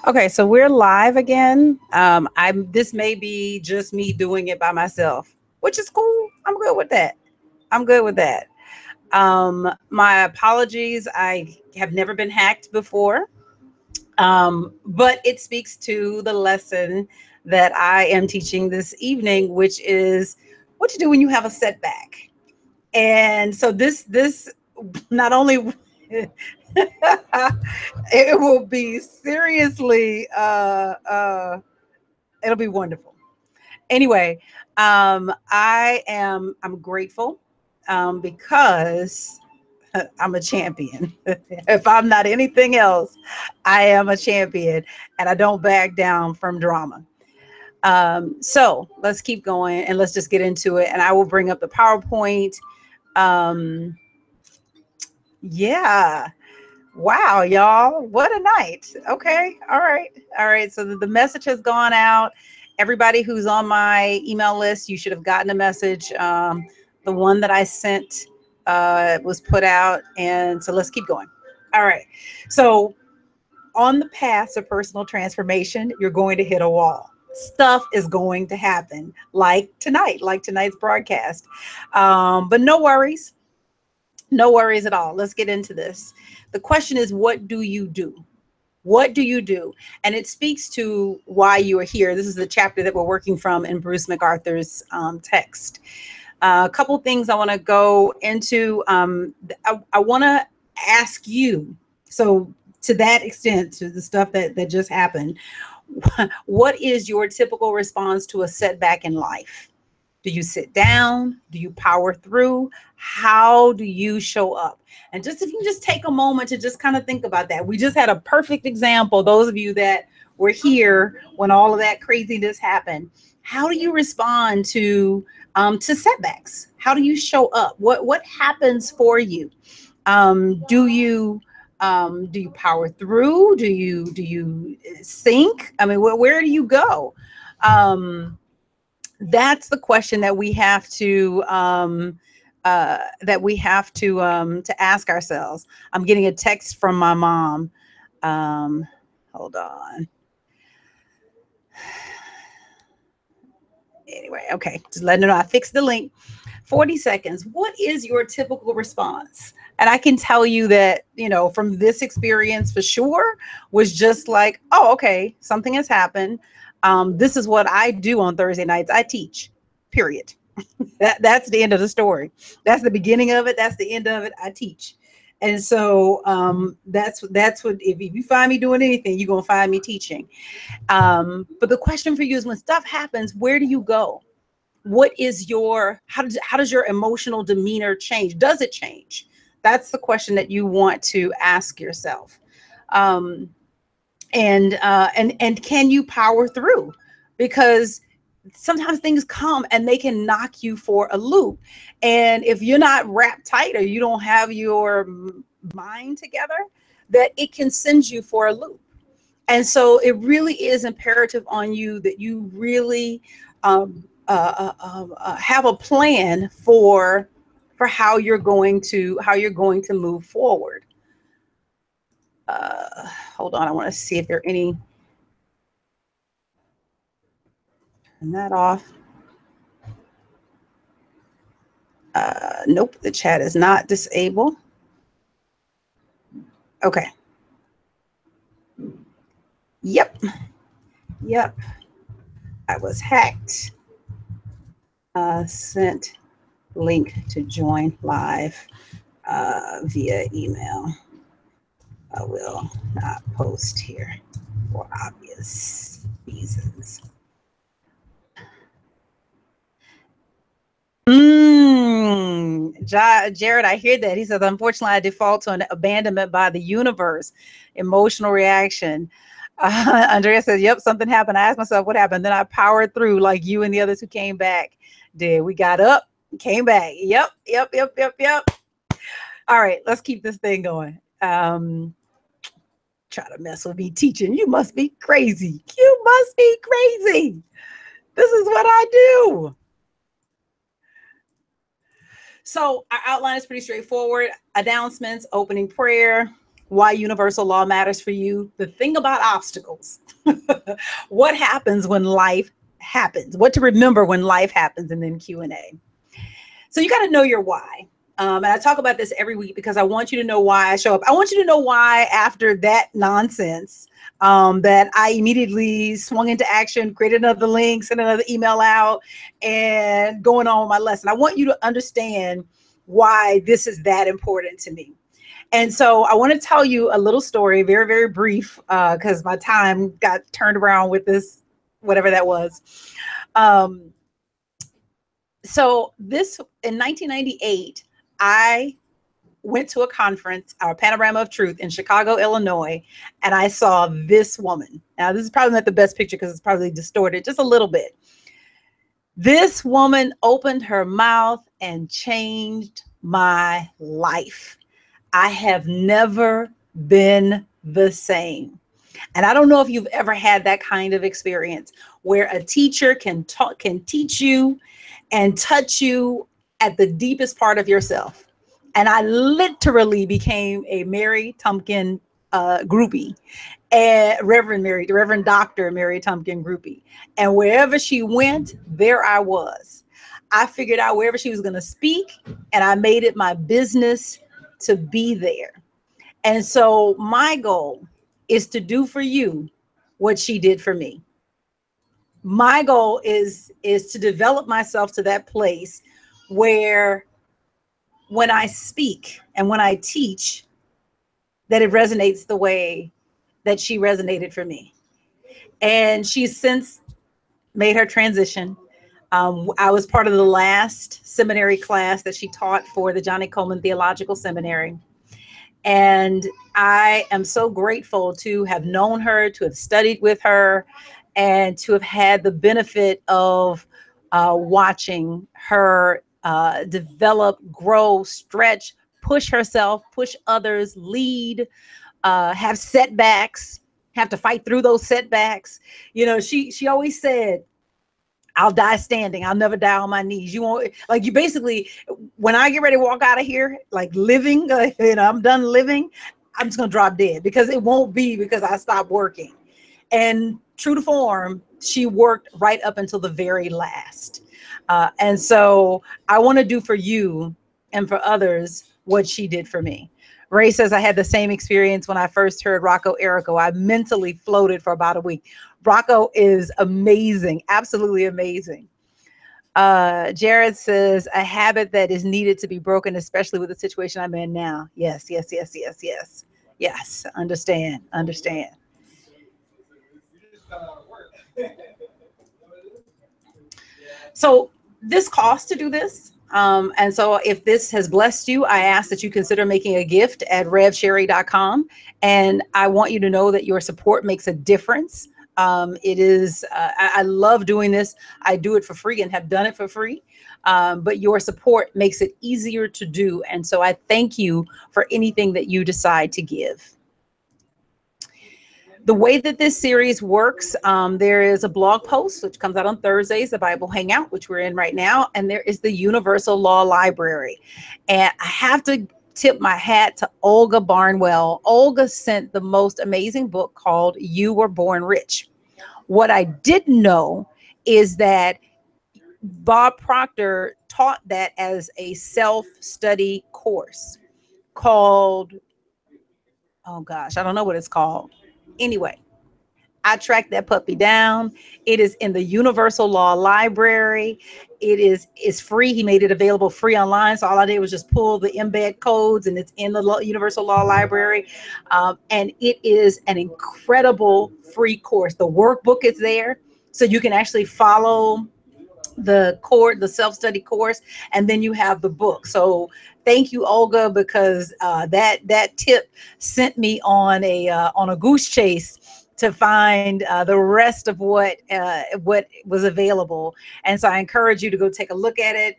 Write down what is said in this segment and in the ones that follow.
Okay, so we're live again. I'm this may be just me doing it by myself, which is cool. I'm good with that. I'm good with that. My apologies. I have never been hacked before. But it speaks to the lesson that I am teaching this evening, which is what to do when you have a setback. And so this not only it will be seriously it'll be wonderful. Anyway, I'm grateful because I'm a champion. If I'm not anything else, I am a champion and I don't back down from drama. So let's keep going and let's just get into it. And I will bring up the PowerPoint. Um, yeah. Wow, y'all. What a night. Okay. All right. All right. So the message has gone out. Everybody who's on my email list, you should have gotten a message. The one that I sent was put out. And so let's keep going. All right. So on the path to personal transformation, you're going to hit a wall. Stuff is going to happen like tonight, like tonight's broadcast. But no worries. No worries at all. Let's get into this. The question is, what do you do? What do you do? And it speaks to why you are here. This is the chapter that we're working from in Bruce McArthur's text. A couple things I want to go into. I want to ask you. So, to that extent, to the stuff that just happened, what is your typical response to a setback in life? Do you sit down? Do you power through? How do you show up? And just if you just take a moment to just kind of think about that. We just had a perfect example. Those of you that were here when all of that craziness happened. How do you respond to setbacks? How do you show up? What happens for you? Do you power through? Do you sink? I mean, where do you go? Um, that's the question that we have to ask ourselves. I'm getting a text from my mom. Um, Hold on. Anyway, okay, just letting her know I fixed the link. 40 seconds. What is your typical response? And I can tell you that, from this experience for sure, was just like, oh, okay, something has happened. This is what I do on Thursday nights. I teach, period. That's the end of the story. That's the beginning of it. That's the end of it. I teach. And so that's what, if you find me doing anything, you're going to find me teaching. But the question for you is, when stuff happens, where do you go? What is how does your emotional demeanor change? Does it change? That's the question that you want to ask yourself. Um, and can you power through? Because sometimes things come and they can knock you for a loop. And if you're not wrapped tight or you don't have your mind together, that it can send you for a loop. And so it really is imperative on you that you really have a plan for how you're going to move forward. Hold on, I want to see if there are any. Turn that off. Nope, the chat is not disabled. Okay. Yep. Yep. I was hacked. Sent link to join live via email. I will not post here for obvious reasons. Jared, I hear that. He says, unfortunately, I default to an abandonment by the universe, emotional reaction. Andrea says, yep, something happened. I asked myself what happened. Then I powered through like you and the others who came back did. We got up, came back. Yep, yep, yep, yep, yep. All right, let's keep this thing going. Try to mess with me teaching. You must be crazy. You must be crazy. This is what I do. So our outline is pretty straightforward. Announcements, opening prayer, why universal law matters for you, the thing about obstacles, what happens when life happens, what to remember when life happens, and then Q&A. So you got to know your why. And I talk about this every week because I want you to know why I show up. I want you to know why after that nonsense that I immediately swung into action, created another link, sent another email out, and going on with my lesson. I want you to understand why this is that important to me. And so I want to tell you a little story, very, very brief, because my time got turned around with this, whatever that was. So this, in 1998, I went to a conference, our Panorama of Truth in Chicago, Illinois, and I saw this woman. Now, this is probably not the best picture because it's probably distorted just a little bit. This woman opened her mouth and changed my life. I have never been the same. And I don't know if you've ever had that kind of experience where a teacher can teach you and touch you at the deepest part of yourself. And I literally became a Mary Tumpkin groupie, and Reverend Dr. Mary Tumpkin groupie. And wherever she went, there I was. I figured out wherever she was going to speak, and I made it my business to be there. And so my goal is to do for you what she did for me. My goal is to develop myself to that place where when I speak and when I teach, that it resonates the way that she resonated for me. And she's since made her transition. I was part of the last seminary class that she taught for the Johnny Coleman Theological Seminary. And I am so grateful to have known her, to have studied with her, and to have had the benefit of watching her develop, grow, stretch, push herself, push others, lead, have setbacks, have to fight through those setbacks. You know, she always said, I'll die standing. I'll never die on my knees. You won't, like, you basically, when I get ready to walk out of here, like living, you know, I'm done living, I'm just going to drop dead, because it won't be because I stopped working. And true to form, she worked right up until the very last. And so I want to do for you and for others what she did for me. Ray says, I had the same experience when I first heard Rocco Errico. I mentally floated for about a week. Rocco is amazing, absolutely amazing. Jared says, a habit that is needed to be broken, especially with the situation I'm in now. Yes, yes, yes, yes, yes. Yes, understand. So this costs to do this. And so if this has blessed you, I ask that you consider making a gift at revsherri.com. And I want you to know that your support makes a difference. It is, I love doing this. I do it for free and have done it for free. But your support makes it easier to do. And so I thank you for anything that you decide to give. The way that this series works, there is a blog post which comes out on Thursdays, the Bible Hangout, which we're in right now, and there is the Universal Law Library. And I have to tip my hat to Olga Barnwell. Olga sent the most amazing book called You Were Born Rich. What I didn't know is that Bob Proctor taught that as a self-study course called, oh gosh, I don't know what it's called. Anyway, I tracked that puppy down. It is in the Universal Law Library. It's free. He made it available free online. So all I did was just pull the embed codes, and it's in the Universal Law Library. And it is an incredible free course. The workbook is there, so you can actually follow the self-study course, and then you have the book. So thank you, Olga, because that tip sent me on a goose chase to find the rest of what was available. And so I encourage you to go take a look at it,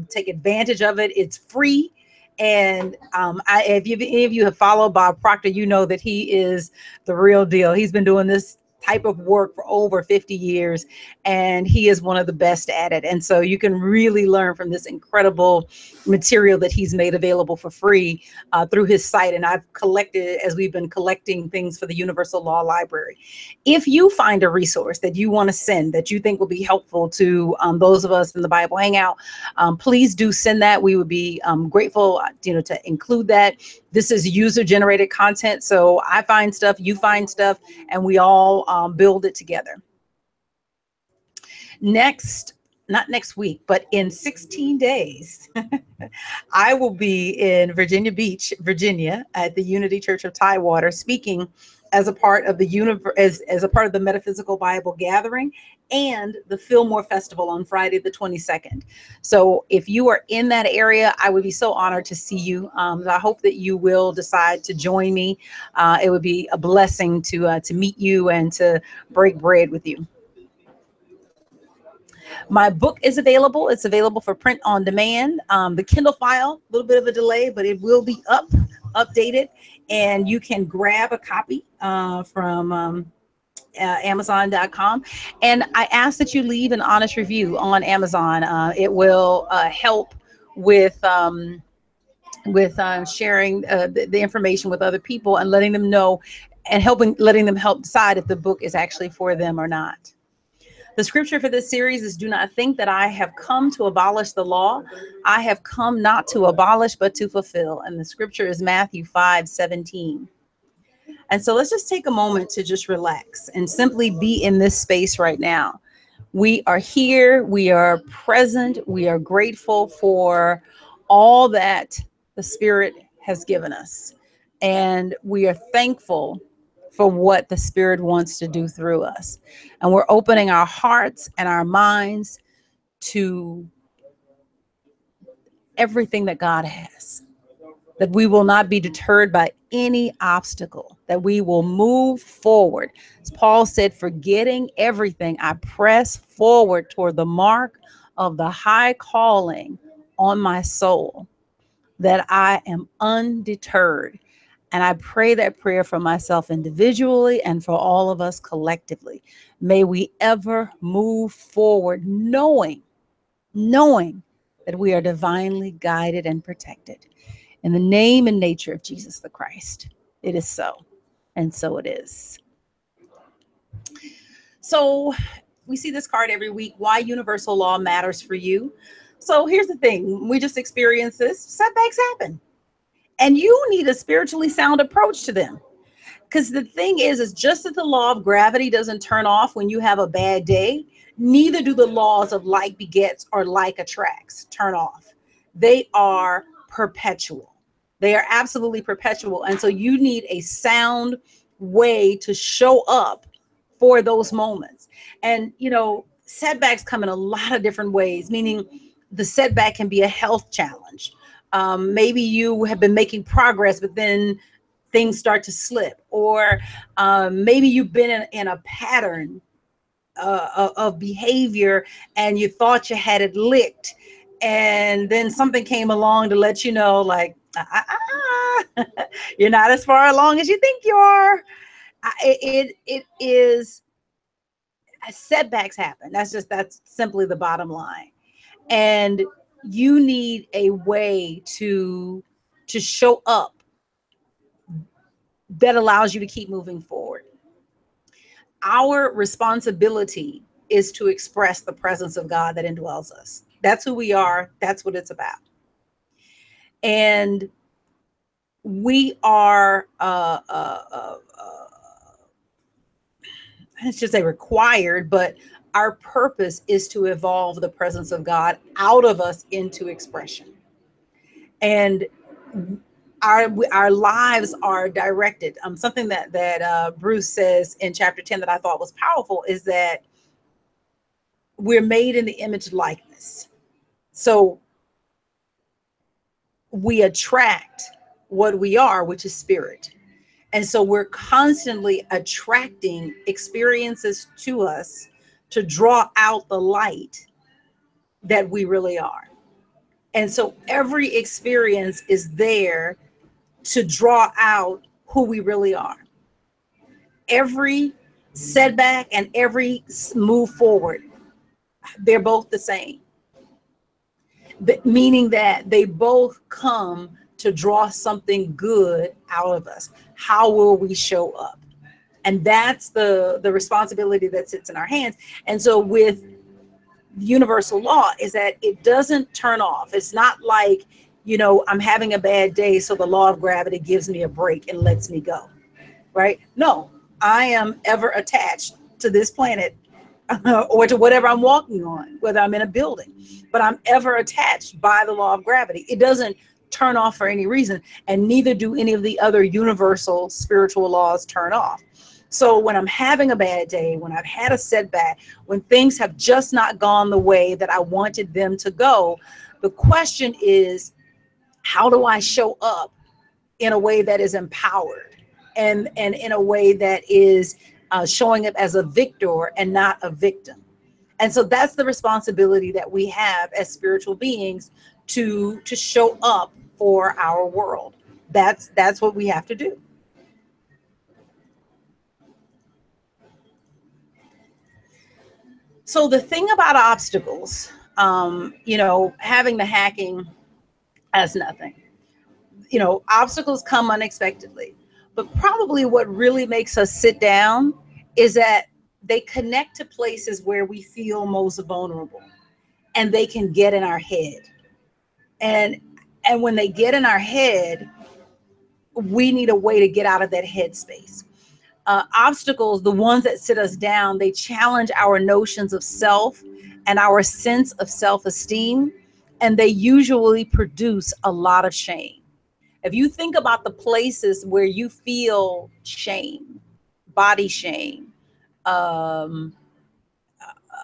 take advantage of it. It's free. And if any of you have followed Bob Proctor, you know that he is the real deal. He's been doing this type of work for over 50 years, and he is one of the best at it. And so you can really learn from this incredible material that he's made available for free through his site. And I've collected, as we've been collecting things for the Universal Law Library. If you find a resource that you want to send that you think will be helpful to those of us in the Bible Hangout, please do send that. We would be grateful, to include that. This is user-generated content, so I find stuff, you find stuff, and we all build it together. Not next week, but in 16 days, I will be in Virginia Beach, Virginia, at the Unity Church of Tidewater, speaking as a part of the as a part of the Metaphysical Bible Gathering and the Fillmore Festival on Friday the 22nd. So if you are in that area, I would be so honored to see you. I hope that you will decide to join me. It would be a blessing to meet you and to break bread with you. My book is available. It's available for print on demand. The Kindle file, a little bit of a delay, but it will be updated, and you can grab a copy from Amazon.com. And I ask that you leave an honest review on Amazon. It will help with sharing the information with other people and letting them know and letting them help decide if the book is actually for them or not. The scripture for this series is, "Do not think that I have come to abolish the law. I have come not to abolish, but to fulfill." And the scripture is Matthew 5:17. And so let's just take a moment to just relax and simply be in this space right now. We are here. We are present. We are grateful for all that the Spirit has given us. And we are thankful for what the Spirit wants to do through us. And we're opening our hearts and our minds to everything that God has, that we will not be deterred by any obstacle, that we will move forward. As Paul said, "Forgetting everything, I press forward toward the mark of the high calling on my soul, that I am undeterred." And I pray that prayer for myself individually and for all of us collectively. May we ever move forward knowing that we are divinely guided and protected. In the name and nature of Jesus the Christ, it is so, and so it is. So we see this card every week, why universal law matters for you. So here's the thing. We just experienced this. Setbacks happen. And you need a spiritually sound approach to them. Because the thing is just that the law of gravity doesn't turn off when you have a bad day, neither do the laws of like begets or like attracts turn off. They are perpetual. They are absolutely perpetual. And so you need a sound way to show up for those moments. And, setbacks come in a lot of different ways, meaning the setback can be a health challenge. Maybe you have been making progress, but then things start to slip. Or maybe you've been in a pattern of behavior and you thought you had it licked. And then something came along to let you know, like, you're not as far along as you think you are. It is, setbacks happen. That's simply the bottom line. And you need a way to show up that allows you to keep moving forward. Our responsibility is to express the presence of God that indwells us. That's who we are. That's what it's about. And we are, I should say required, but our purpose is to evolve the presence of God out of us into expression. And our lives are directed. Something that Bruce says in chapter 10 that I thought was powerful is that we're made in the image likeness. So we attract what we are, which is spirit. And so we're constantly attracting experiences to us to draw out the light that we really are. And so every experience is there to draw out who we really are. Every setback and every move forward, they're both the same. Meaning that they both come to draw something good out of us. How will we show up? And that's the responsibility that sits in our hands. And so with universal law is that it doesn't turn off. It's not like, I'm having a bad day, so the law of gravity gives me a break and lets me go, right? No, I am ever attached to this planet or to whatever I'm walking on, whether I'm in a building, but I'm ever attached by the law of gravity. It doesn't turn off for any reason, and neither do any of the other universal spiritual laws turn off. So when I'm having a bad day, when I've had a setback, when things have just not gone the way that I wanted them to go, the question is, how do I show up in a way that is empowered and in a way that is showing up as a victor and not a victim? And so that's the responsibility that we have as spiritual beings to show up for our world. That's what we have to do. So the thing about obstacles, having the hacking as nothing, obstacles come unexpectedly, but probably what really makes us sit down is that they connect to places where we feel most vulnerable, and they can get in our head. And when they get in our head, we need a way to get out of that headspace. Obstacles, the ones that sit us down, they challenge our notions of self and our sense of self-esteem, and they usually produce a lot of shame. If you think about the places where you feel shame, body shame, um,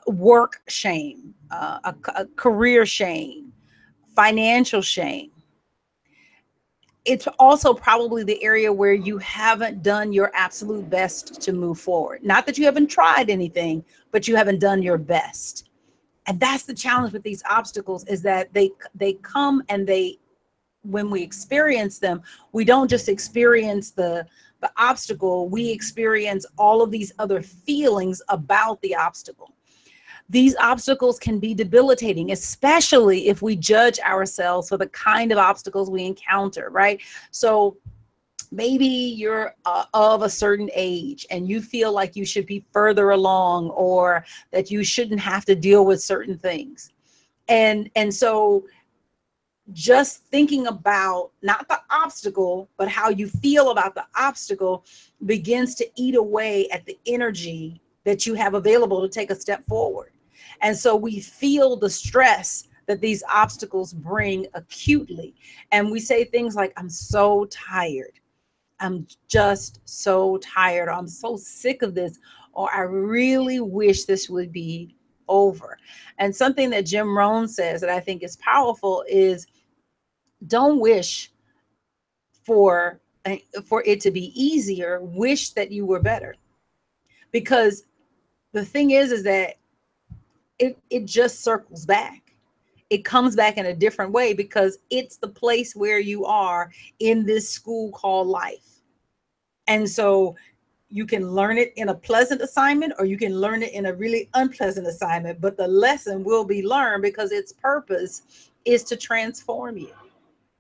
work shame, a career shame, financial shame, it's also probably the area where you haven't done your absolute best to move forward. Not that you haven't tried anything, but you haven't done your best. And that's the challenge with these obstacles, is that they come, and when we experience them, we don't just experience the obstacle, we experience all of these other feelings about the obstacle. These obstacles can be debilitating, especially if we judge ourselves for the kind of obstacles we encounter, right? So maybe you're of a certain age and you feel like you should be further along, or that you shouldn't have to deal with certain things. And so just thinking about not the obstacle, but how you feel about the obstacle begins to eat away at the energy that you have available to take a step forward. And so we feel the stress that these obstacles bring acutely. And we say things like, I'm so tired. I'm just so tired. Or I'm so sick of this. Or I really wish this would be over. And something that Jim Rohn says that I think is powerful is, don't wish for it to be easier. Wish that you were better. Because the thing is that it just circles back. It comes back in a different way, because it's the place where you are in this school called life. And so you can learn it in a pleasant assignment, or you can learn it in a really unpleasant assignment, but the lesson will be learned, because its purpose is to transform you.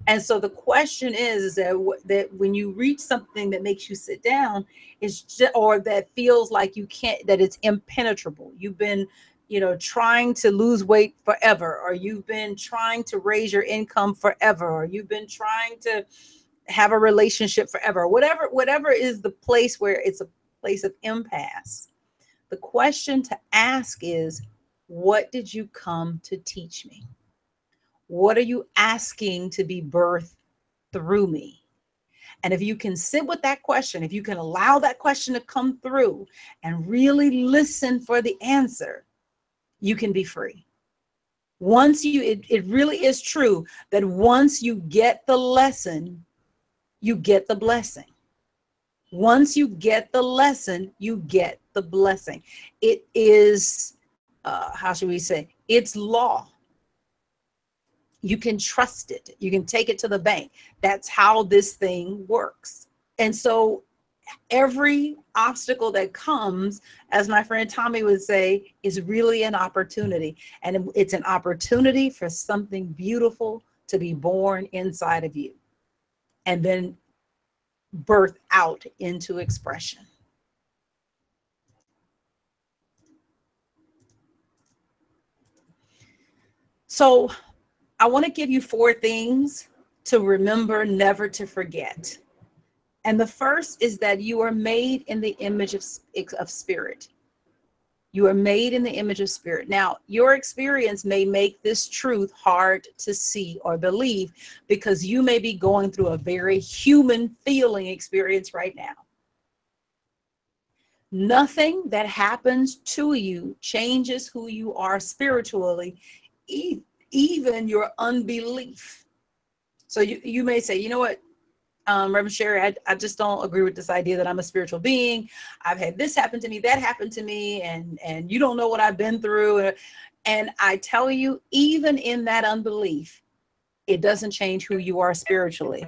And so the question is that when you reach something that makes you sit down, or that feels like you can't, that it's impenetrable. You've been, trying to lose weight forever, or you've been trying to raise your income forever, or you've been trying to have a relationship forever. Whatever is the place where it's a place of impasse. The question to ask is, what did you come to teach me? What are you asking to be birthed through me? And if you can sit with that question, if you can allow that question to come through and really listen for the answer, you can be free. It really is true that once you get the lesson, you get the blessing. Once you get the lesson, you get the blessing. It is, how should we say, it's law. You can trust it. You can take it to the bank. That's how this thing works. And so every obstacle that comes, as my friend Tommy would say, is really an opportunity. And it's an opportunity for something beautiful to be born inside of you and then birth out into expression. So I want to give you 4 things to remember, never to forget. And the first is that you are made in the image of spirit. You are made in the image of spirit. Now, your experience may make this truth hard to see or believe because you may be going through a very human feeling experience right now. Nothing that happens to you changes who you are spiritually, even your unbelief. So you may say, you know what, Reverend Sherri, I just don't agree with this idea that I'm a spiritual being. I've had this happen to me, that happened to me, and you don't know what I've been through. And I tell you, even in that unbelief, it doesn't change who you are spiritually,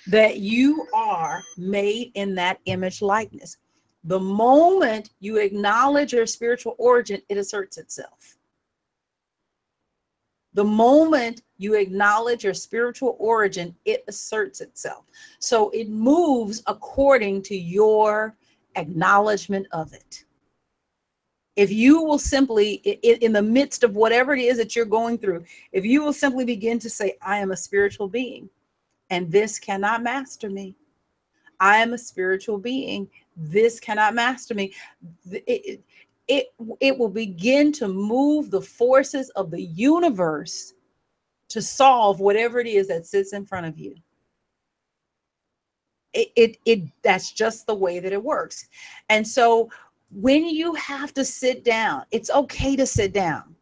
that you are made in that image likeness. The moment you acknowledge your spiritual origin, it asserts itself. The moment you acknowledge your spiritual origin, it asserts itself. So it moves according to your acknowledgement of it. If you will simply, in the midst of whatever it is that you're going through, if you will simply begin to say, I am a spiritual being, and this cannot master me. I am a spiritual being. This cannot master me. It will begin to move the forces of the universe to solve whatever it is that sits in front of you. That's just the way that it works. And so when you have to sit down, it's okay to sit down.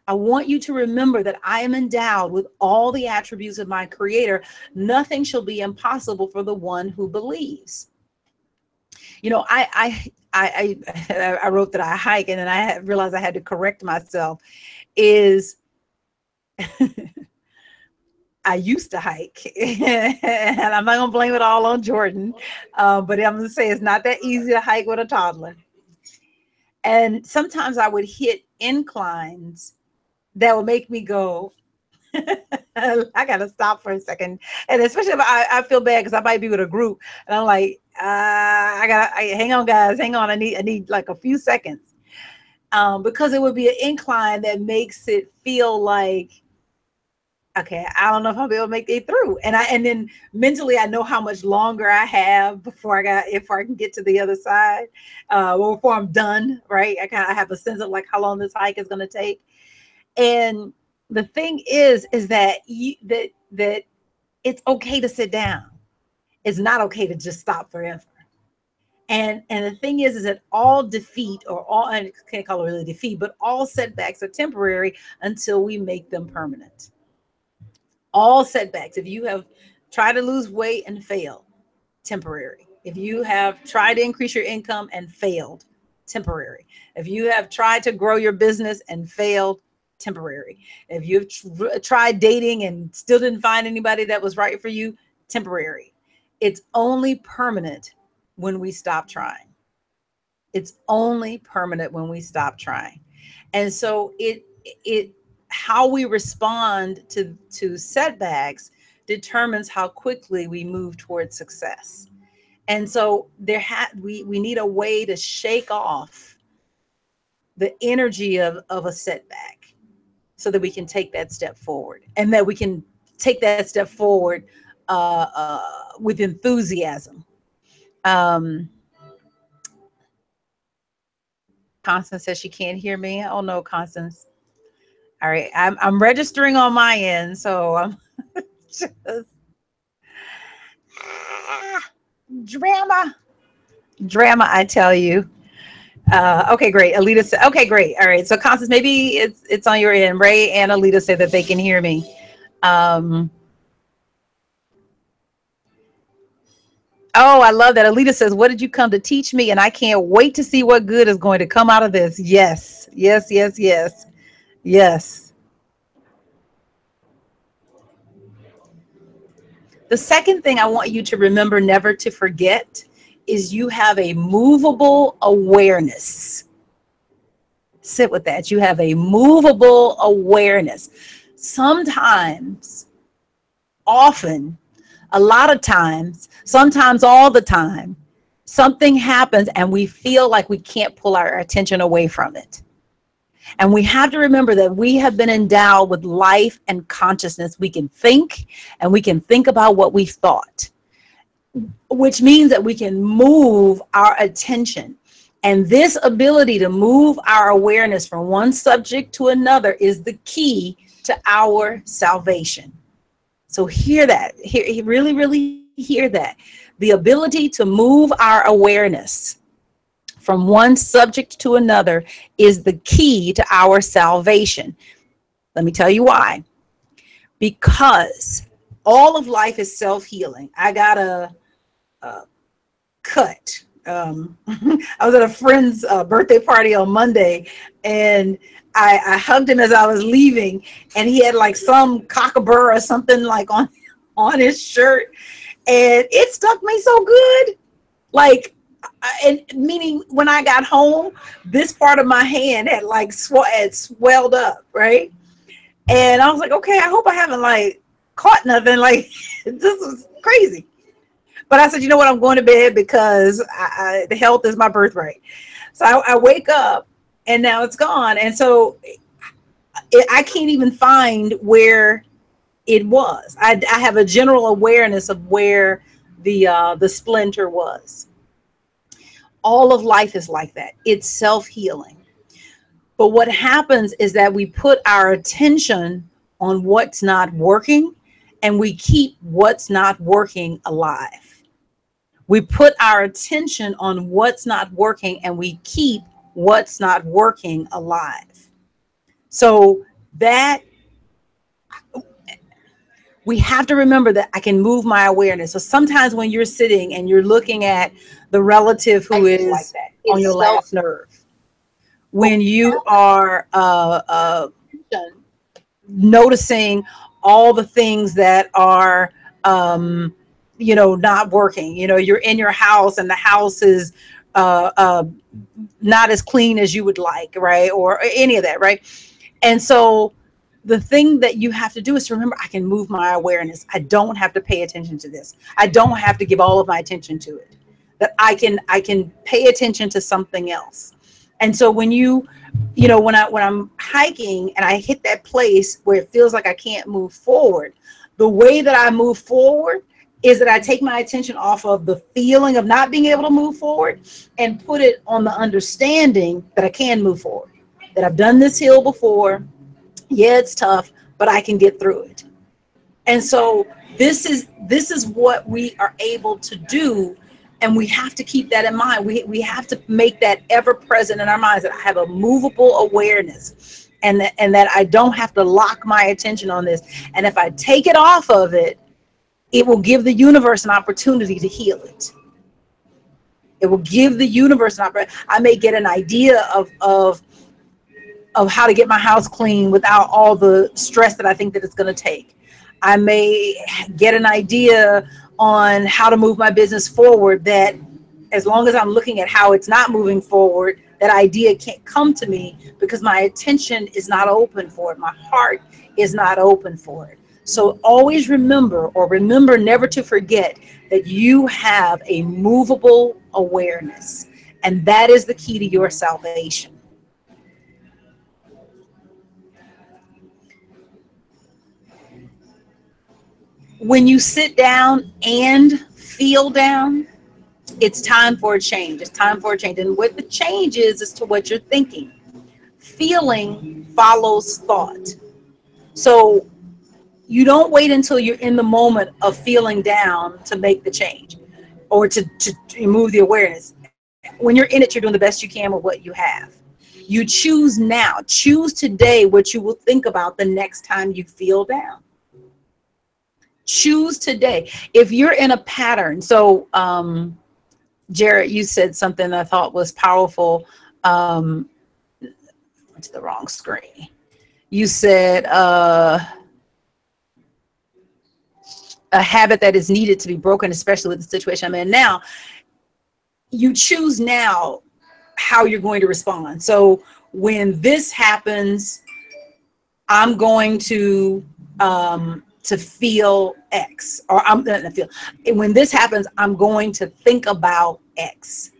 I want you to remember that I am endowed with all the attributes of my creator. Nothing shall be impossible for the one who believes. You know, I wrote that I hike, and then I realized I had to correct myself. Is I used to hike, and I'm not gonna blame it all on Jordan, but I'm gonna say it's not that easy to hike with a toddler. And sometimes I would hit inclines that would make me go, I gotta stop for a second. And especially if I feel bad because I might be with a group and I'm like, hang on, guys, hang on. I need like a few seconds. Because it would be an incline that makes it feel like, okay, I don't know if I'll be able to make it through. And then mentally I know how much longer I have before I can get to the other side, or before I'm done, right? I have a sense of like how long this hike is gonna take. And the thing is that that it's okay to sit down. It's not okay to just stop forever. And the thing is that all defeat, or all, I can't call it really defeat, but all setbacks are temporary until we make them permanent. All setbacks. If you have tried to lose weight and failed, temporary. If you have tried to increase your income and failed, temporary. If you have tried to grow your business and failed, temporary. If you've tried dating and still didn't find anybody that was right for you, temporary. It's only permanent when we stop trying. It's only permanent when we stop trying. And so how we respond to setbacks determines how quickly we move towards success. And so we need a way to shake off the energy of a setback so that we can take that step forward, and that we can take that step forward with enthusiasm. Um, Constance says she can't hear me. Oh no, Constance. All right, I'm registering on my end, so I'm just drama, I tell you. Okay, great. Alita said, okay, great. All right. So Constance, maybe it's on your end. Ray and Alita said that they can hear me. Oh, I love that. Alita says, what did you come to teach me? And I can't wait to see what good is going to come out of this. Yes, yes, yes, yes, yes. The second thing I want you to remember, never to forget, is you have a movable awareness. Sit with that. You have a movable awareness. Sometimes, often, a lot of times, sometimes all the time, something happens and we feel like we can't pull our attention away from it. And we have to remember that we have been endowed with life and consciousness. We can think, and we can think about what we thought, which means that we can move our attention. And this ability to move our awareness from one subject to another is the key to our salvation. So hear that. Really, really hear that. The ability to move our awareness from one subject to another is the key to our salvation. Let me tell you why. Because all of life is self-healing. I got a cut. I was at a friend's birthday party on Monday, and I hugged him as I was leaving, and he had like some cockabur or something like on his shirt, and it stuck me so good. Like, and meaning when I got home, this part of my hand had like swelled up, right? And I was like, okay, I hope I haven't like caught nothing. Like, this was crazy. But I said, you know what? I'm going to bed because the health is my birthright. So I wake up and now it's gone. And so I can't even find where it was. I have a general awareness of where the splinter was. All of life is like that. It's self-healing. But what happens is that we put our attention on what's not working, and we keep what's not working alive. We put our attention on what's not working, and we keep what's not working alive. So that we have to remember that I can move my awareness. So sometimes when you're sitting and you're looking at the relative who is like that, on your last nerve, when you are noticing all the things that are not working. You're in your house and the house is not as clean as you would like, right? Or any of that, right? And so the thing that you have to do is to remember, I can move my awareness. I don't have to pay attention to this. I don't have to give all of my attention to it. That I can pay attention to something else. And so when when I'm hiking and I hit that place where it feels like I can't move forward, the way that I move forward is that I take my attention off of the feeling of not being able to move forward and put it on the understanding that I can move forward, that I've done this hill before. Yeah, it's tough, but I can get through it. And so this is what we are able to do. And we have to keep that in mind. We have to make that ever present in our minds, that I have a movable awareness, and that I don't have to lock my attention on this. And if I take it off of it, it will give the universe an opportunity to heal it. It will give the universe an opportunity. I may get an idea of how to get my house clean without all the stress that I think that it's going to take. I may get an idea on how to move my business forward, that as long as I'm looking at how it's not moving forward, that idea can't come to me because my attention is not open for it. My heart is not open for it. So always remember never to forget that you have a movable awareness, and that is the key to your salvation. When you sit down and feel down, it's time for a change. It's time for a change. And what the change is to what you're thinking. Feeling follows thought. So you don't wait until you're in the moment of feeling down to make the change or to move the awareness. When you're in it, you're doing the best you can with what you have. You choose now. Choose today what you will think about the next time you feel down. Choose today. If you're in a pattern, so Jarrett, you said something I thought was powerful. Went to the wrong screen. You said a habit that is needed to be broken, especially with the situation I'm in now. you choose now how you're going to respond. So when this happens, I'm going to feel X, or I'm going to feel, when this happens, I'm going to think about X.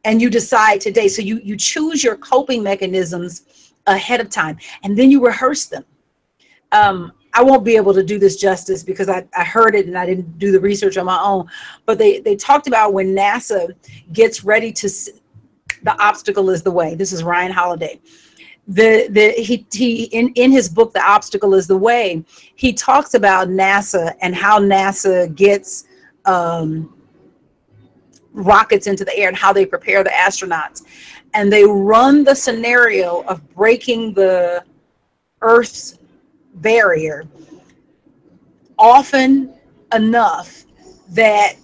And you decide today. So you choose your coping mechanisms ahead of time, and then you rehearse them. I won't be able to do this justice because I heard it and I didn't do the research on my own, but they talked about when NASA gets ready to, the obstacle is the way. This is Ryan Holiday. He in his book, The Obstacle is the Way, he talks about NASA and how NASA gets rockets into the air and how they prepare the astronauts. And they run the scenario of breaking the Earth's barrier often enough that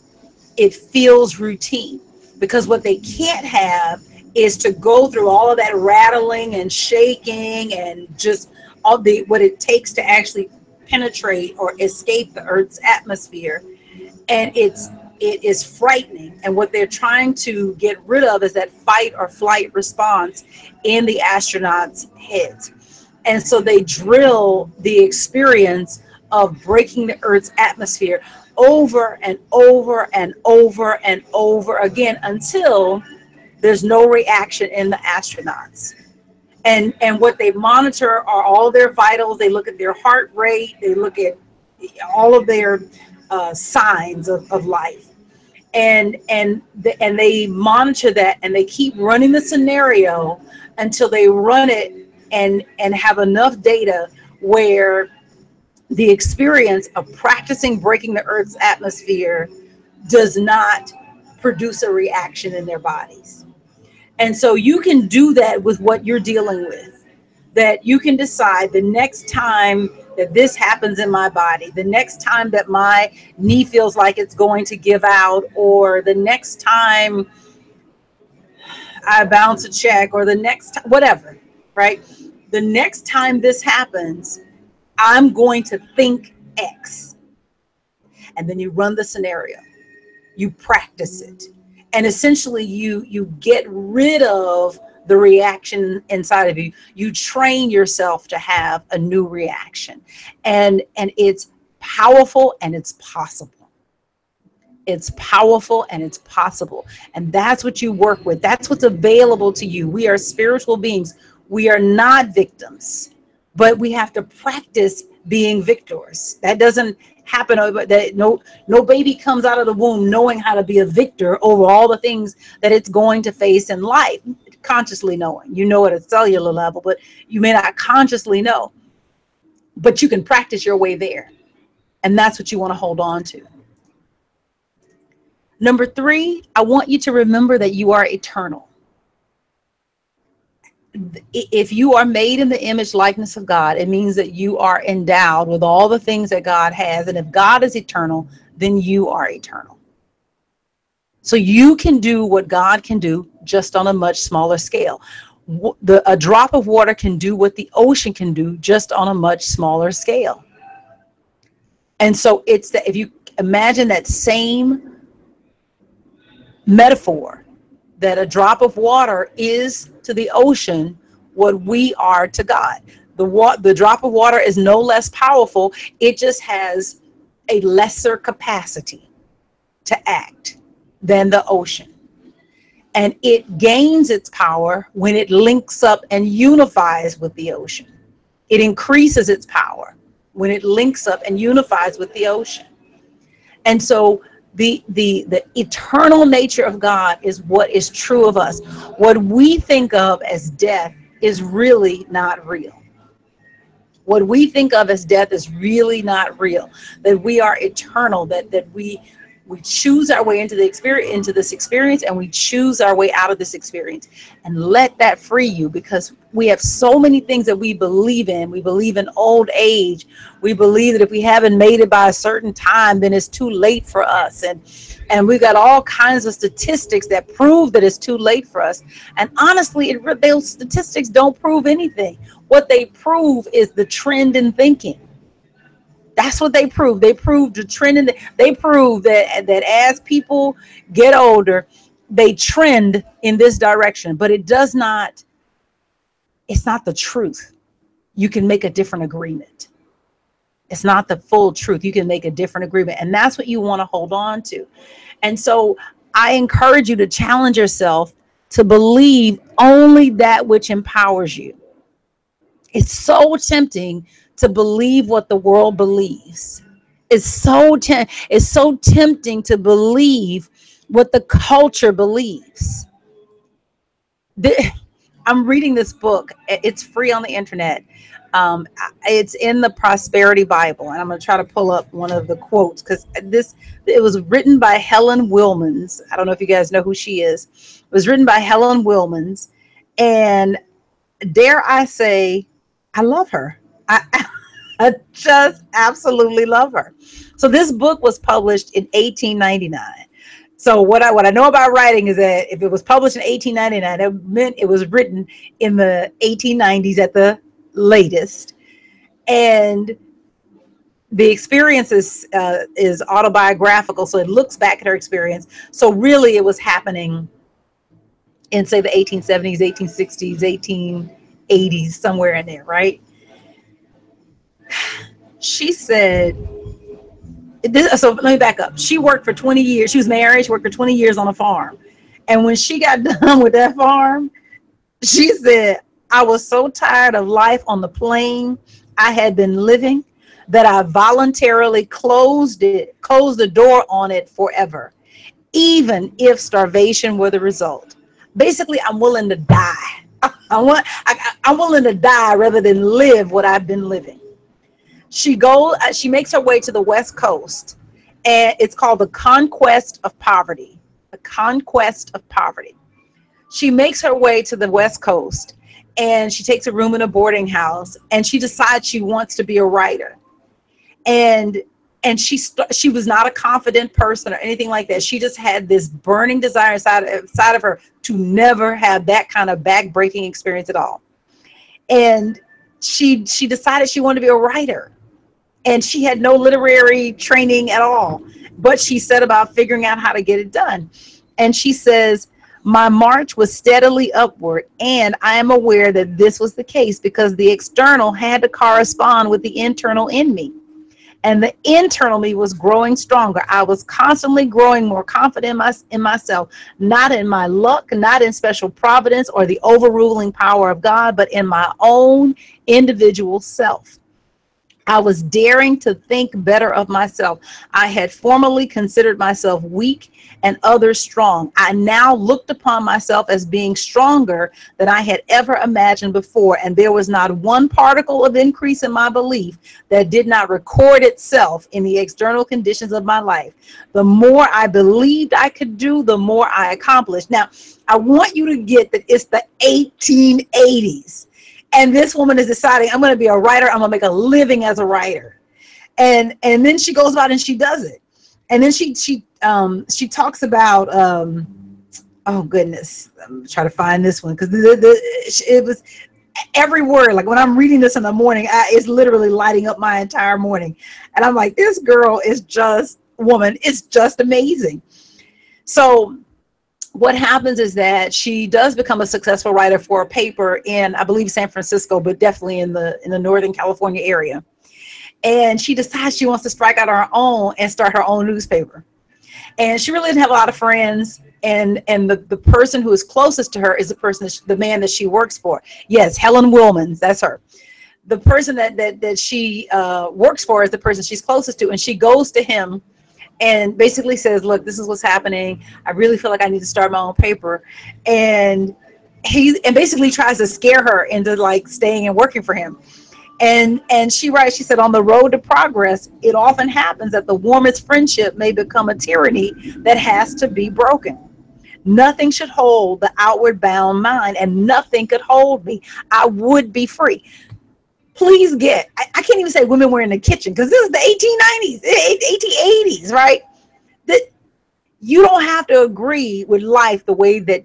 it feels routine, because what they can't have is to go through all of that rattling and shaking and just all the what it takes to actually penetrate or escape the Earth's atmosphere. And it is frightening. And what they're trying to get rid of is that fight or flight response in the astronauts' heads. And so they drill the experience of breaking the Earth's atmosphere over and over and over and over again until there's no reaction in the astronauts. And what they monitor are all their vitals. They look at their heart rate. They look at all of their signs of life. And they monitor that, and they keep running the scenario until they run it and have enough data where the experience of practicing breaking the Earth's atmosphere does not produce a reaction in their bodies. And so you can do that with what you're dealing with, that you can decide the next time that this happens in my body, the next time that my knee feels like it's going to give out, or the next time I bounce a check, or the next time, whatever, right? The next time this happens, I'm going to think X. And then you run the scenario, you practice it. And essentially you get rid of the reaction inside of you. You train yourself to have a new reaction. And it's powerful and it's possible. It's powerful and it's possible. And that's what you work with. That's what's available to you. We are spiritual beings. We are not victims, but we have to practice being victors. That doesn't happen over that. No baby comes out of the womb knowing how to be a victor over all the things that it's going to face in life, consciously knowing. You know at a cellular level, but you may not consciously know. But you can practice your way there. And that's what you want to hold on to. Number 3, I want you to remember that you are eternal. If you are made in the image likeness of God, it means that you are endowed with all the things that God has. And if God is eternal, then you are eternal. So you can do what God can do, just on a much smaller scale. A drop of water can do what the ocean can do, just on a much smaller scale. And so it's that, if you imagine that same metaphor, that a drop of water is to the ocean what we are to God. The drop of water is no less powerful. It just has a lesser capacity to act than the ocean. And it gains its power when it links up and unifies with the ocean. It increases its power when it links up and unifies with the ocean. And so the eternal nature of God is what is true of us. What we think of as death is really not real. What we think of as death is really not real. That we are eternal, that we choose our way into this experience, and we choose our way out of this experience. And let that free you, because we have so many things that we believe in. We believe in old age. We believe that if we haven't made it by a certain time, then it's too late for us. And we've got all kinds of statistics that prove that it's too late for us. And honestly, those statistics don't prove anything. What they prove is the trend in thinking. That's what they prove. They prove the trend in they prove that as people get older, they trend in this direction, but it does not, it's not the truth. You can make a different agreement. It's not the full truth. You can make a different agreement. And that's what you want to hold on to. And so I encourage you to challenge yourself to believe only that which empowers you. It's so tempting to believe what the world believes. It's so tempting to believe what the culture believes. I'm reading this book. It's free on the internet. It's in the Prosperity Bible, and I'm going to try to pull up one of the quotes because it was written by Helen Wilmans. I don't know if you guys know who she is. It was written by Helen Wilmans, and dare I say, I love her. I just absolutely love her. So this book was published in 1899. So what I know about writing is that if it was published in 1899, it meant it was written in the 1890s at the latest. And the experience is autobiographical, so it looks back at her experience. So really it was happening in, say, the 1870s, 1860s, 1880s, somewhere in there, right? She said, so let me back up. She worked for 20 years. She was married. She worked for 20 years on a farm. And when she got done with that farm, she said, I was so tired of life on the plain I had been living that I voluntarily closed the door on it forever, even if starvation were the result. Basically, I'm willing to die. I'm willing to die rather than live what I've been living. She makes her way to the West Coast, and it's called the Conquest of Poverty. The Conquest of Poverty. She makes her way to the West Coast, and she takes a room in a boarding house, and she decides she wants to be a writer. And she was not a confident person or anything like that. She just had this burning desire inside of her to never have that kind of back-breaking experience at all. And she decided she wanted to be a writer. And she had no literary training at all, but she set about figuring out how to get it done. And she says, my march was steadily upward, and I am aware that this was the case because the external had to correspond with the internal in me. And the internal me was growing stronger. I was constantly growing more confident in myself, not in my luck, not in special providence or the overruling power of God, but in my own individual self. I was daring to think better of myself. I had formerly considered myself weak and others strong. I now looked upon myself as being stronger than I had ever imagined before, and there was not one particle of increase in my belief that did not record itself in the external conditions of my life. The more I believed I could do, the more I accomplished. Now, I want you to get that it's the 1880s. And this woman is deciding, I'm going to be a writer. I'm going to make a living as a writer. And then she goes about and she does it. And then she talks about, oh goodness, I'm trying to find this one because it was every word. Like when I'm reading this in the morning, it's literally lighting up my entire morning. And I'm like, this girl is just amazing. So what happens is that she does become a successful writer for a paper in, I believe, San Francisco, but definitely in the Northern California area. And she decides she wants to strike out on her own and start her own newspaper. And she really didn't have a lot of friends. And the person who is closest to her is the man that she works for. Yes, Helen Wilmans, that's her. The person that she works for is the person she's closest to. And she goes to him and basically says, look, this is what's happening. I really feel like I need to start my own paper. And basically tries to scare her into like staying and working for him. And she writes, she said, on the road to progress, it often happens that the warmest friendship may become a tyranny that has to be broken. Nothing should hold the outward bound mind, and nothing could hold me. I would be free. Please get, I can't even say women were in the kitchen because this is the 1890s, 1880s, right? That you don't have to agree with life the way that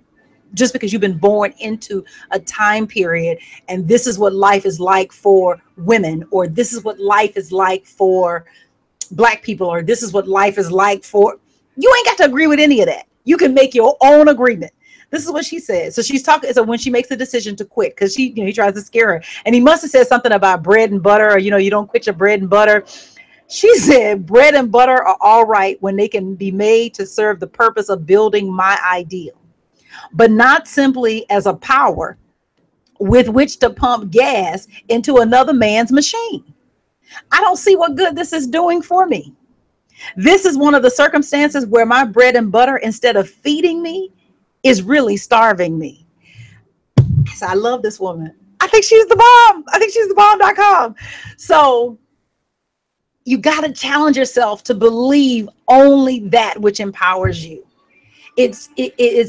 just because you've been born into a time period and this is what life is like for women, or this is what life is like for Black people, or this is what life is like for, you ain't got to agree with any of that. You can make your own agreement. This is what she said. So she's talking. So when she makes the decision to quit, because he tries to scare her, and he must have said something about bread and butter, or you don't quit your bread and butter. She said, bread and butter are all right when they can be made to serve the purpose of building my ideal, but not simply as a power with which to pump gas into another man's machine. I don't see what good this is doing for me. This is one of the circumstances where my bread and butter, instead of feeding me, is really starving me. So I love this woman. I think she's the bomb. I think she's the bomb.com. So you got to challenge yourself to believe only that which empowers you. It's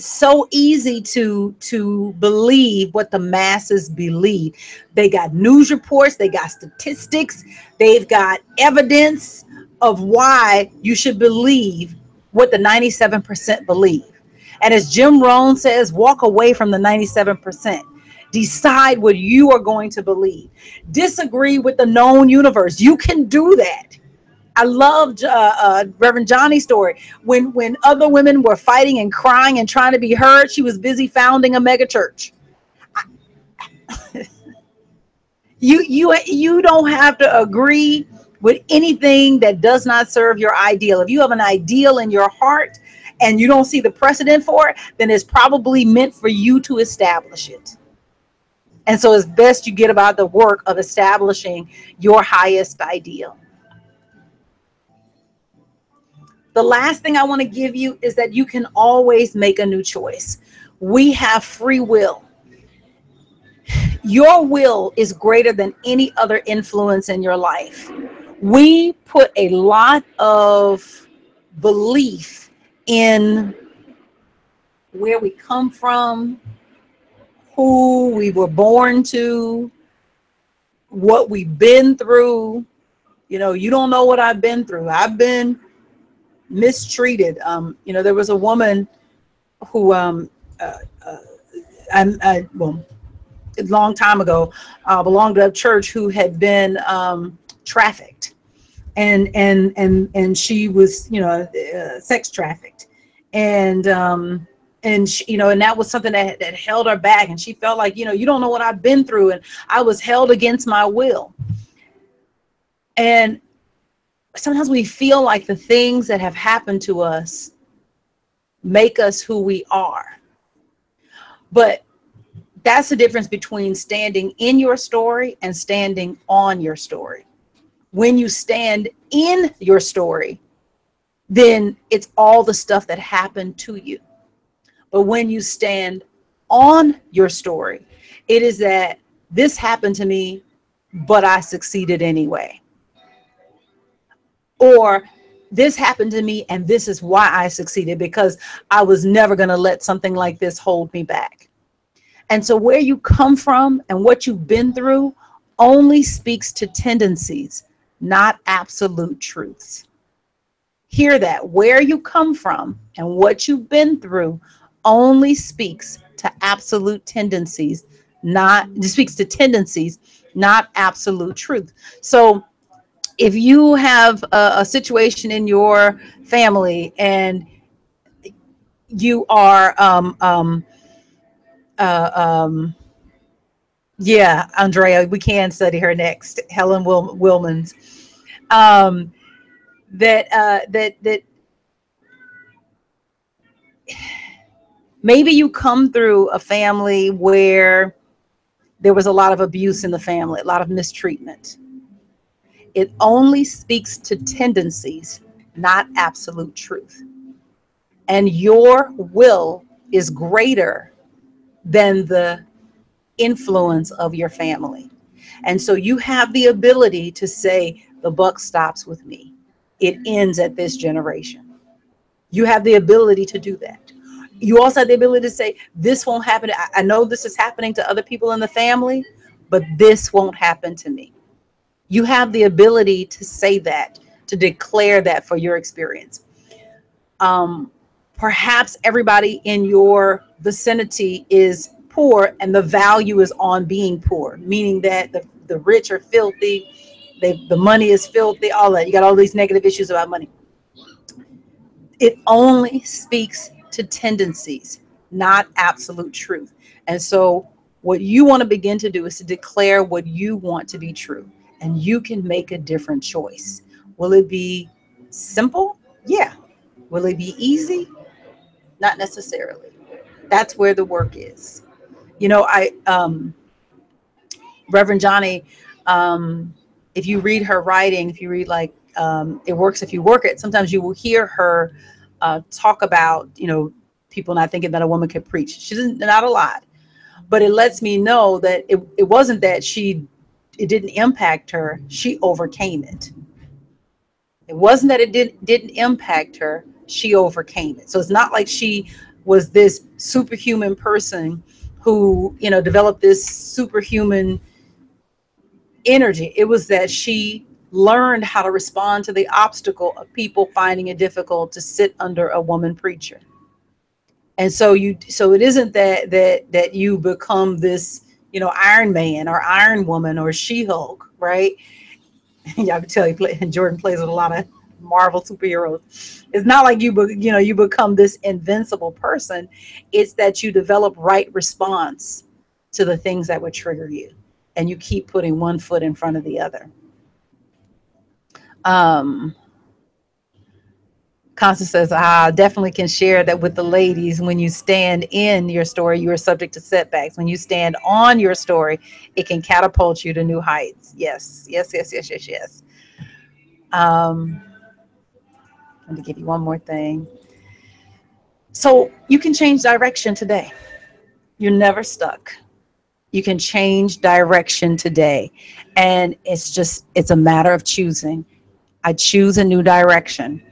so easy to believe what the masses believe. They got news reports, they got statistics, they've got evidence of why you should believe what the 97% believe. And as Jim Rohn says, walk away from the 97%. Decide what you are going to believe. Disagree with the known universe. You can do that. I loved Reverend Johnny's story. When other women were fighting and crying and trying to be heard, she was busy founding a mega church. You don't have to agree with anything that does not serve your ideal. If you have an ideal in your heart and you don't see the precedent for it, then it's probably meant for you to establish it. And so it's best you get about the work of establishing your highest ideal. The last thing I want to give you is that you can always make a new choice. We have free will. Your will is greater than any other influence in your life. We put a lot of belief in where we come from, who we were born to, what we've been through. You don't know what I've been through. I've been mistreated. There was a woman who, a long time ago, belonged to a church who had been trafficked, and she was, sex trafficked, and she, and that was something that held her back, and she felt like, you don't know what I've been through, and I was held against my will. And sometimes we feel like the things that have happened to us make us who we are. But that's the difference between standing in your story and standing on your story. When you stand in your story, then it's all the stuff that happened to you. But when you stand on your story, it is that this happened to me, but I succeeded anyway. Or this happened to me and this is why I succeeded, because I was never going to let something like this hold me back. And so where you come from and what you've been through only speaks to tendencies, not absolute truths. Hear that. Where you come from and what you've been through only speaks to absolute tendencies, not absolute truth. So if you have a situation in your family and you are, Andrea, we can study her next, Helen Wilmans, that maybe you come through a family where there was a lot of abuse in the family, a lot of mistreatment. It only speaks to tendencies, not absolute truth. And your will is greater than the influence of your family. And so you have the ability to say, the buck stops with me. It ends at this generation. You have the ability to do that. You also have the ability to say, this won't happen. I know this is happening to other people in the family, but this won't happen to me. You have the ability to say that, to declare that for your experience. Perhaps everybody in your vicinity is poor and the value is on being poor, meaning that the rich are filthy, the money is filthy, all that. You got all these negative issues about money. It only speaks to tendencies, not absolute truth. And so what you want to begin to do is to declare what you want to be true, and you can make a different choice. Will it be simple? Yeah. Will it be easy? Not necessarily. That's where the work is. I Reverend Johnny, if you read her writing, if you read like It Works If You Work It, sometimes you will hear her talk about, people not thinking that a woman could preach. She doesn't, not a lot, but it lets me know that it wasn't that it didn't impact her. She overcame it. It wasn't that it didn't impact her. She overcame it. So it's not like she was this superhuman person who, developed this superhuman energy. It was that she learned how to respond to the obstacle of people finding it difficult to sit under a woman preacher. And so it isn't that you become this, Iron Man or Iron Woman or She-Hulk, right? Yeah, I can tell Jordan plays with a lot of Marvel superheroes. It's not like you become this invincible person. It's that you develop right response to the things that would trigger you, and you keep putting one foot in front of the other. Constance says, I definitely can share that with the ladies. When you stand in your story, you are subject to setbacks. When you stand on your story, it can catapult you to new heights. Yes, yes, yes, yes, yes, yes. Let me give you one more thing. So you can change direction today. You're never stuck. You can change direction today. And it's a matter of choosing. I choose a new direction.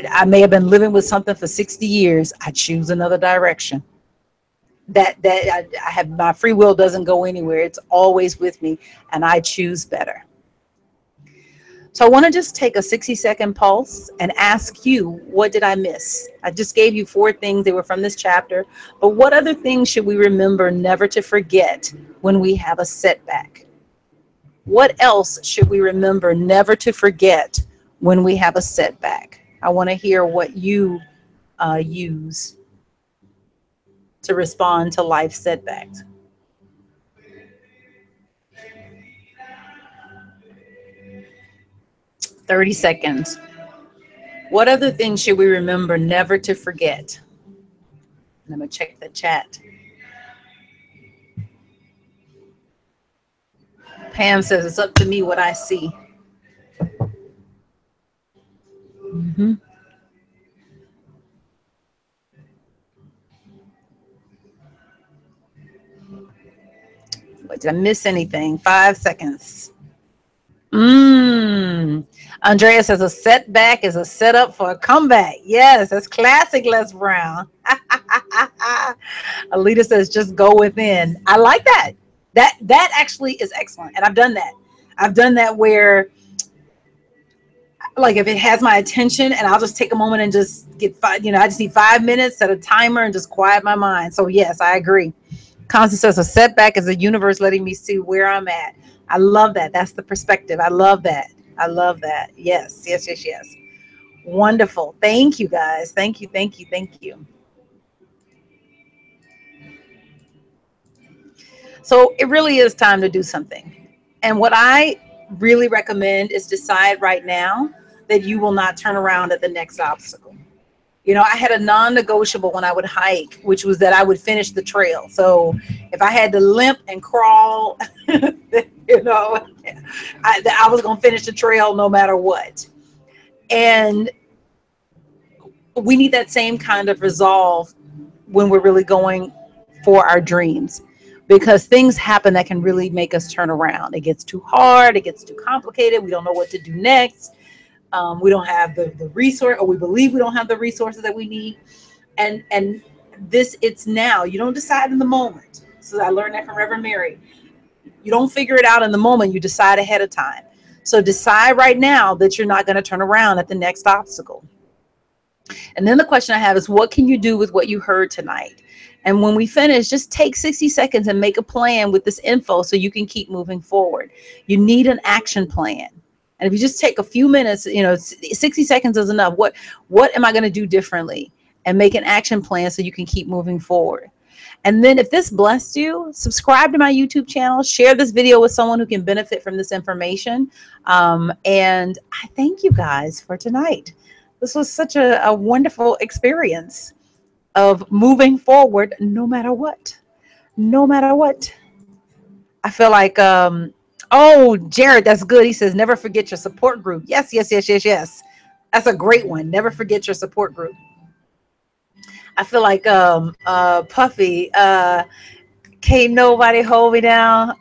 I may have been living with something for 60 years. I choose another direction. I have, my free will doesn't go anywhere. It's always with me, and I choose better. So I want to just take a 60-second pulse and ask you, what did I miss? I just gave you 4 things. They were from this chapter. But what other things should we remember never to forget when we have a setback? What else should we remember never to forget when we have a setback? I want to hear what you use to respond to life setbacks. 30 seconds. What other things should we remember never to forget? And I'm going to check the chat. Pam says, it's up to me what I see. Mm-hmm. Did I miss anything? 5 seconds. Andrea says, a setback is a setup for a comeback. Yes, that's classic, Les Brown. Alita says, just go within. I like that. That actually is excellent. And I've done that. I've done that where, like, if it has my attention, and I'll just take a moment and just get I just need 5 minutes, set a timer, and just quiet my mind. So yes, I agree. Constance says, a setback is the universe letting me see where I'm at. I love that. That's the perspective. I love that. I love that. Yes, yes, yes, yes. Wonderful. Thank you, guys. Thank you, thank you, thank you. So it really is time to do something. And what I really recommend is decide right now that you will not turn around at the next obstacle. I had a non-negotiable when I would hike, which was that I would finish the trail. So if I had to limp and crawl, I was going to finish the trail no matter what. And we need that same kind of resolve when we're really going for our dreams, because things happen that can really make us turn around. It gets too hard. It gets too complicated. We don't know what to do next. We don't have the resource, or we believe we don't have the resources that we need. And it's now. You don't decide in the moment. So I learned that from Reverend Mary. You don't figure it out in the moment. You decide ahead of time. So decide right now that you're not going to turn around at the next obstacle. And then the question I have is, what can you do with what you heard tonight? And when we finish, just take 60 seconds and make a plan with this info so you can keep moving forward. You need an action plan. And if you just take a few minutes, 60 seconds is enough. What am I going to do differently? and make an action plan so you can keep moving forward. And then if this blessed you, subscribe to my YouTube channel, share this video with someone who can benefit from this information. And I thank you guys for tonight. This was such a wonderful experience of moving forward no matter what. No matter what. I feel like, oh, Jared, that's good. He says, never forget your support group. Yes, yes, yes, yes, yes. That's a great one. Never forget your support group. I feel like Puffy, can't nobody hold me down.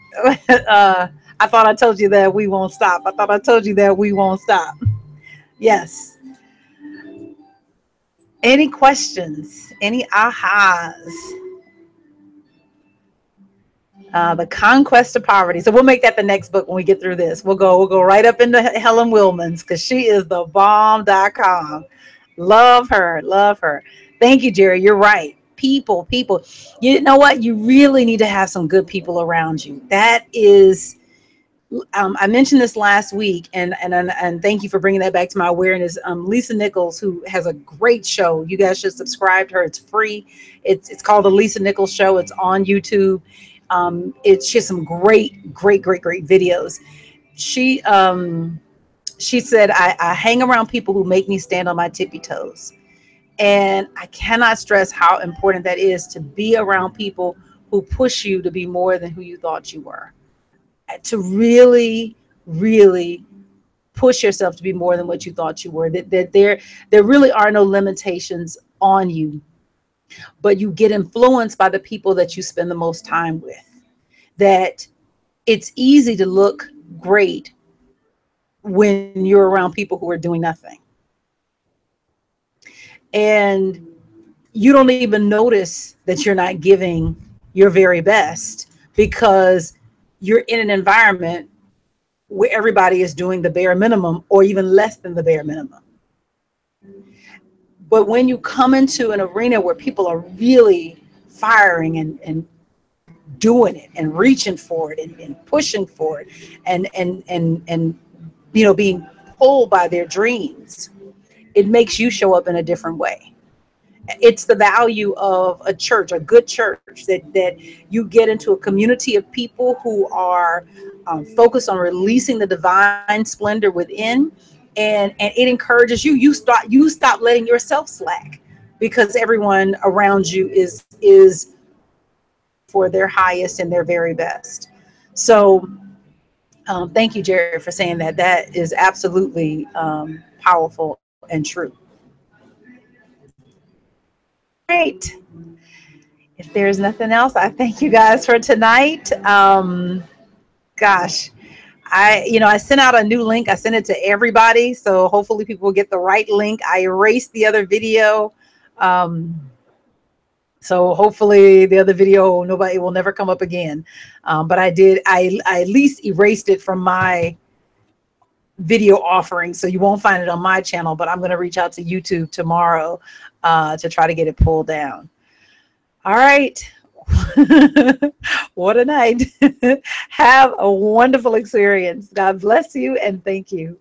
I thought I told you that we won't stop. I thought I told you that we won't stop. Yes. Any questions? Any ahas? The Conquest of Poverty. So we'll make that the next book when we get through this. We'll go right up into Helen Willman's because she is the bomb.com. Love her. Love her. Thank you, Jerry. You're right. People. You know what? You really need to have some good people around you. That is, I mentioned this last week, and thank you for bringing that back to my awareness. Lisa Nichols, who has a great show. You guys should subscribe to her. It's free. It's called The Lisa Nichols Show. It's on YouTube. It's just some great videos. She said, I hang around people who make me stand on my tippy toes. And I cannot stress how important that is, to be around people who push you to be more than who you thought you were. To really, really push yourself to be more than what you thought you were. That there really are no limitations on you, but you get influenced by the people that you spend the most time with. That it's easy to look great when you're around people who are doing nothing. And you don't even notice that you're not giving your very best because you're in an environment where everybody is doing the bare minimum or even less than the bare minimum. But when you come into an arena where people are really firing and doing it and reaching for it and pushing for it and being pulled by their dreams, it makes you show up in a different way. It's the value of a church, a good church, that you get into a community of people who are focused on releasing the divine splendor within, and it encourages you. You stop letting yourself slack because everyone around you is for their highest and their very best. So thank you, Jerry, for saying that. That is absolutely powerful and true. Great. If there's nothing else, I thank you guys for tonight. Gosh, I sent out a new link. I sent it to everybody, so hopefully people will get the right link. I erased the other video, so hopefully the other video nobody will never come up again. But I at least erased it from my video offering, so you won't find it on my channel. But I'm going to reach out to YouTube tomorrow to try to get it pulled down. All right. What a night. Have a wonderful experience. God bless you and thank you.